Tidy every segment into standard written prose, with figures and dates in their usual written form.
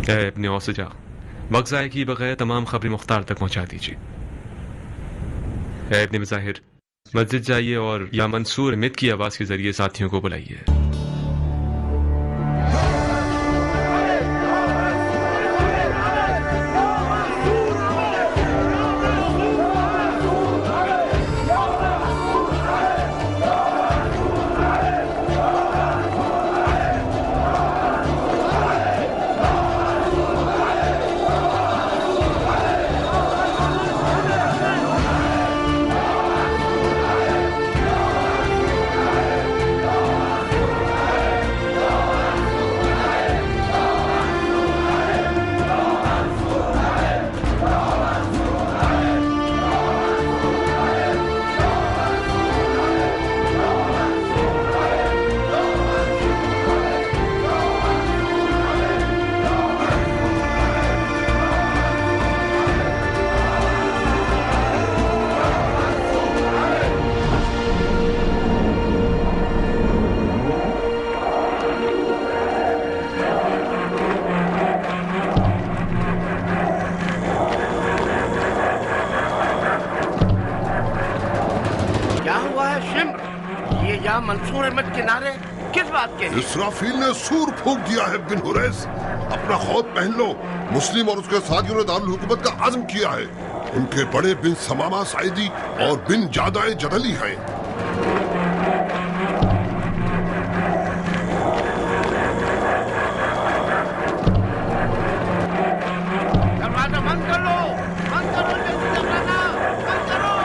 اے ابن اوسجا، وقت ضائع کیے بغیر تمام خبر مختار تک پہنچا دیجیے۔ اے ابن مظاہر، مسجد جائیے اور یا منصور مت کی آواز کے ذریعے ساتھیوں کو بلائیے۔ منصور احمد کنارے کس بات کے لیے؟ اسرافیل نے سور پھونک دیا ہے بن حریث، اپنا خود پہن لو۔ مسلم اور اس کے ساتھیوں نے دارالحکومت کا عزم کیا ہے۔ ان کے بڑے بن سمامہ سعیدی اور بن جادہ جدلی ہیں۔ دروازہ بند کر لو، بند کرو دروازہ، بند کرو۔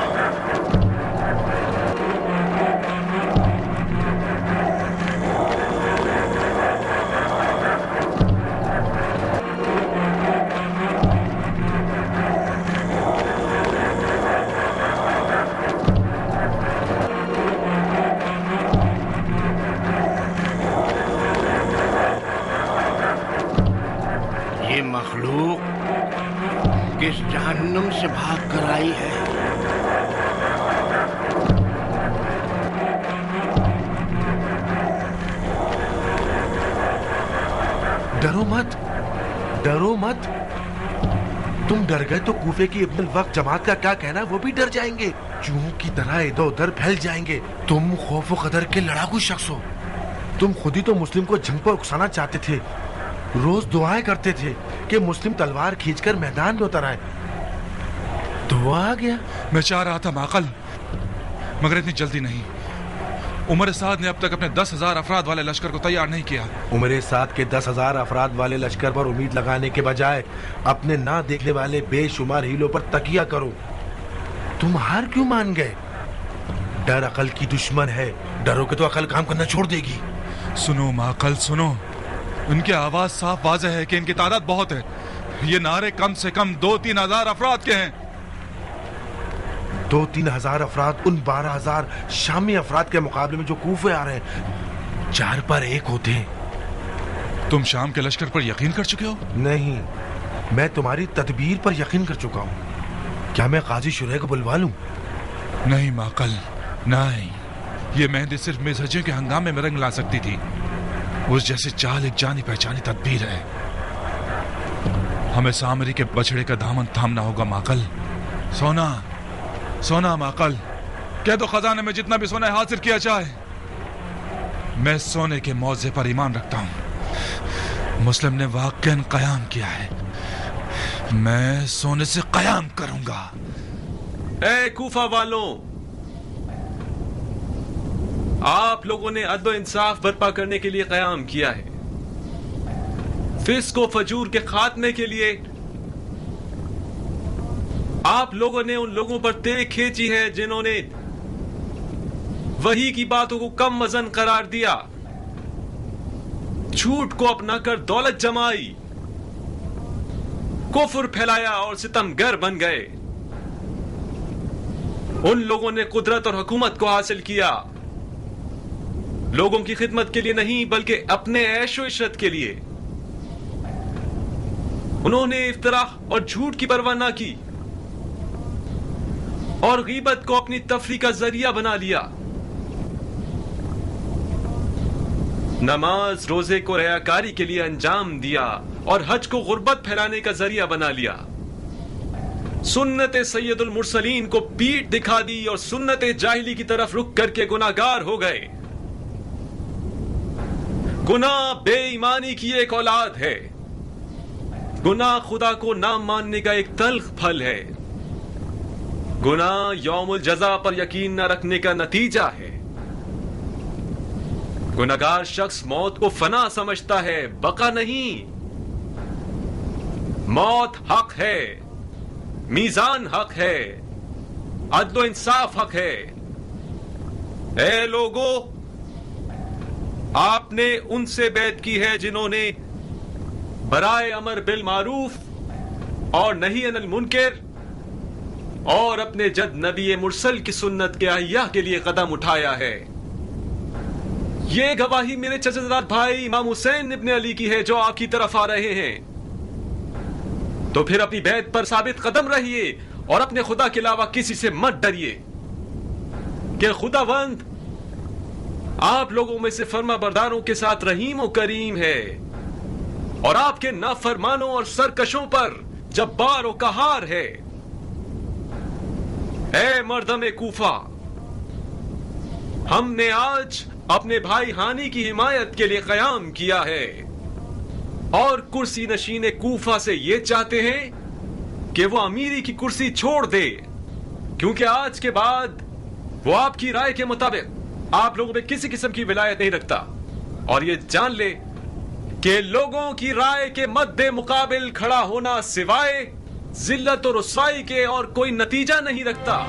یہ مخلوق کس جہنم سے بھاگ کر آئی ہے؟ ڈرو مت، ڈرو مت۔ تم ڈر گئے تو کوفے کی ابن الوقت جماعت کا کیا کہنا ہے وہ بھی ڈر جائیں گے، چوہوں کی طرح ادھر ادھر پھیل جائیں گے۔ تم خوف و قدر کے لڑاکو شخص ہو۔ تم خود ہی تو مسلم کو جنگ پر اکسانا چاہتے تھے، روز دعائیں کرتے تھے کہ مسلم تلوار کھینچ کر میدان میں اتر آئے۔ تو وہ آ گیا۔ میں چاہ رہا تھا معقل، مگر اتنی جلدی نہیں۔ عمر سعد نے اب تک اپنے 10,000 افراد والے لشکر کو تیار نہیں کیا۔ عمر سعد کے 10,000 افراد والے لشکر پر امید لگانے کے بجائے اپنے نہ دیکھنے والے بے شمار ہیلوں پر تکیہ کرو۔ تم ہار کیوں مان گئے؟ ڈر عقل کی دشمن ہے، ڈرو کہ تو عقل کام کرنا چھوڑ دے گی۔ سنو معقل سنو، ان کی آواز صاف واضح ہے کہ ان کی تعداد بہت ہے۔ یہ نعرے کم سے کم 2-3 ہزار افراد کے ہیں۔ 2-3 ہزار افراد ان 12,000 شامی افراد کے مقابلے میں جو کوفے آ رہے ہیں 4 پر 1 ہوتے ہیں۔ تم شام کے لشکر پر یقین کر چکے ہو؟ نہیں، میں تمہاری تدبیر پر یقین کر چکا ہوں۔ کیا میں قاضی شرح کو بلوا لوں؟ نہیں معقل، نہیں۔ یہ مہندی صرف مزاجیوں کے ہنگامے میں رنگ لا سکتی تھی۔ اس جیسی چال ایک جانی پہچانی تدبیر ہے۔ ہمیں سامری کے بچڑے کا دامن تھامنا ہوگا معقل۔ سونا سونا معقل، کہہ دو خزانے میں جتنا بھی سونا حاصل کیا جائے۔ میں سونے کے موضع پر ایمان رکھتا ہوں۔ مسلم نے واقعاً قیام کیا ہے، میں سونے سے قیام کروں گا۔ اے کوفہ والوں، آپ لوگوں نے عدل و انصاف برپا کرنے کے لیے قیام کیا ہے، فسق و فجور کے خاتمے کے لیے آپ لوگوں نے ان لوگوں پر تیغ کھینچی ہے جنہوں نے وحی کی باتوں کو کم وزن قرار دیا، جھوٹ کو اپنا کر دولت جمائی، کفر پھیلایا اور ستم گر بن گئے۔ ان لوگوں نے قدرت اور حکومت کو حاصل کیا، لوگوں کی خدمت کے لیے نہیں بلکہ اپنے عیش و عشرت کے لیے۔ انہوں نے افتراء اور جھوٹ کی پرواہ نہ کی اور غیبت کو اپنی تفریح کا ذریعہ بنا لیا۔ نماز روزے کو ریاکاری کے لیے انجام دیا اور حج کو غربت پھیلانے کا ذریعہ بنا لیا. سنت سید المرسلین کو پیٹھ دکھا دی اور سنت جاہلی کی طرف رخ کر کے گناہگار ہو گئے. گناہ بے ایمانی کی ایک اولاد ہے. گناہ خدا کو نہ ماننے کا ایک تلخ پھل ہے. گناہ یوم الجزا پر یقین نہ رکھنے کا نتیجہ ہے. گناہگار شخص موت کو فنا سمجھتا ہے، بقا نہیں. موت حق ہے، میزان حق ہے، عدل و انصاف حق ہے. اے لوگو، آپ نے ان سے بیعت کی ہے جنہوں نے برائے امر بالمعروف اور نہی عن المنکر اور اپنے جد نبی مرسل کی سنت کے احیاء کے لیے قدم اٹھایا ہے. یہ گواہی میرے چچا بھائی امام حسین ابن علی کی ہے جو آپ کی طرف آ رہے ہیں. تو پھر اپنی بیعت پر ثابت قدم رہیے اور اپنے خدا کے علاوہ کسی سے مت ڈریے کہ خداوند آپ لوگوں میں سے فرما برداروں کے ساتھ رحیم و کریم ہے اور آپ کے نافرمانوں اور سرکشوں پر جبار و قہار ہے. اے مردم کوفہ، ہم نے آج اپنے بھائی ہانی کی حمایت کے لیے قیام کیا ہے اور کرسی نشین کوفہ سے یہ چاہتے ہیں کہ وہ امیری کی کرسی چھوڑ دے، کیونکہ آج کے بعد وہ آپ کی رائے کے مطابق آپ لوگوں میں کسی قسم کی ولایت نہیں رکھتا. اور یہ جان لے کہ لوگوں کی رائے کے مد مقابل کھڑا ہونا سوائے ذلت و رسوائی کے اور کوئی نتیجہ نہیں رکھتا.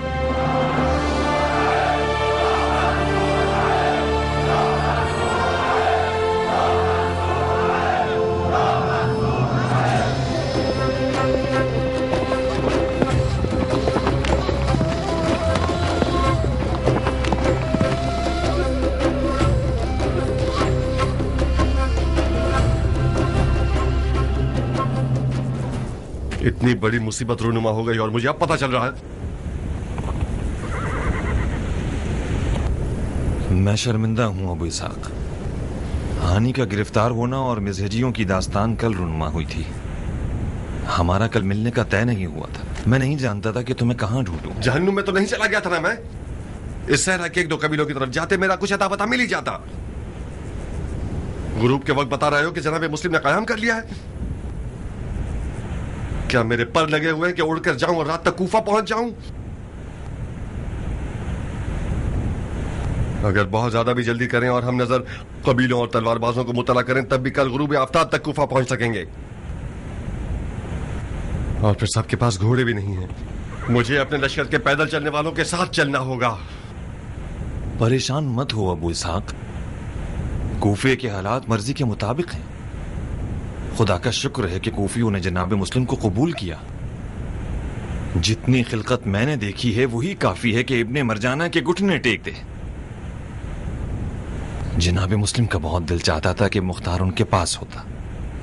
اتنی بڑی مصیبت رونما ہو گئی اور مجھے اب پتہ چل رہا ہے. میں شرمندہ ہوں ابو اسحاق. ہانی کا گرفتار ہونا اور مزہجیوں کی داستان کل رونما ہوئی تھی. ہمارا کل ملنے کا طے نہیں ہوا تھا. میں نہیں جانتا تھا کہ تمہیں کہاں ڈھونڈوں. جہنم میں تو نہیں چلا گیا تھا نا میں. اس صحرا کے ایک دو قبیلوں کی طرف جاتے میرا کچھ اتا پتا مل ہی جاتا. غروب کے وقت بتا رہے ہو کہ جناب مسلم نے قیام کر لیا ہے. کیا میرے پر لگے ہوئے کہ اڑ کر جاؤں اور رات تک کوفہ پہنچ جاؤں؟ اگر بہت زیادہ بھی جلدی کریں اور ہم نظر قبیلوں اور تلوار بازوں کو مطلع کریں تب بھی کل غروب آفتاب تک کوفہ پہنچ سکیں گے. اور پھر سب کے پاس گھوڑے بھی نہیں ہیں. مجھے اپنے لشکر کے پیدل چلنے والوں کے ساتھ چلنا ہوگا. پریشان مت ہو ابو اسحاق. کوفے کے حالات مرضی کے مطابق ہیں. خدا کا شکر ہے کہ کوفیوں نے جناب مسلم کو قبول کیا. جتنی خلقت میں نے دیکھی ہے وہی کافی ہے کہ ابن مرجانہ کے گھٹنے ٹیک دے. جناب مسلم کا بہت دل چاہتا تھا کہ مختار ان کے پاس ہوتا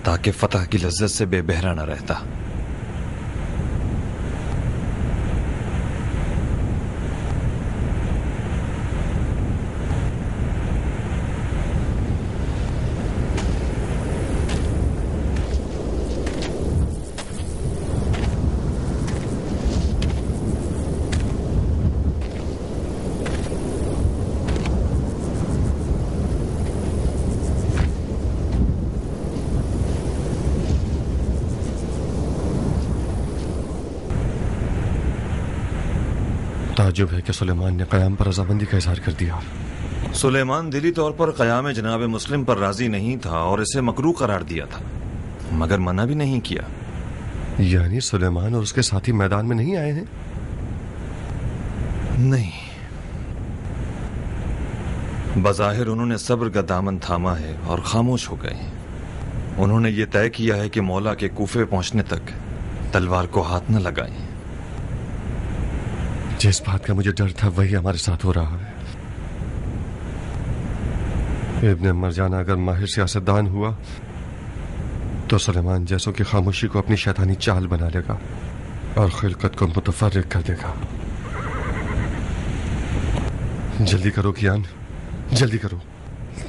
تاکہ فتح کی لذت سے بے بہرا نہ رہتا. تعجب ہے کہ سلیمان نے قیام پر رضامندی کا اظہار کر دیا. سلیمان دلی طور پر قیام جناب مسلم پر راضی نہیں تھا اور اسے مکروہ قرار دیا تھا، مگر منع بھی نہیں کیا. یعنی سلیمان اور اس کے ساتھی میدان میں نہیں آئے ہیں؟ نہیں. بظاہر انہوں نے صبر کا دامن تھاما ہے اور خاموش ہو گئے. انہوں نے یہ طے کیا ہے کہ مولا کے کوفے پہنچنے تک تلوار کو ہاتھ نہ لگائیں. جس بات کا مجھے ڈر تھا وہی ہمارے ساتھ ہو رہا ہے. ابن مرجانہ اگر ماہر سیاستدان ہوا تو سلیمان جیسوں کی خاموشی کو اپنی شیطانی چال بنا لے گا اور خلقت کو متفرق کر دے گا. جلدی کرو کیان، جلدی کرو.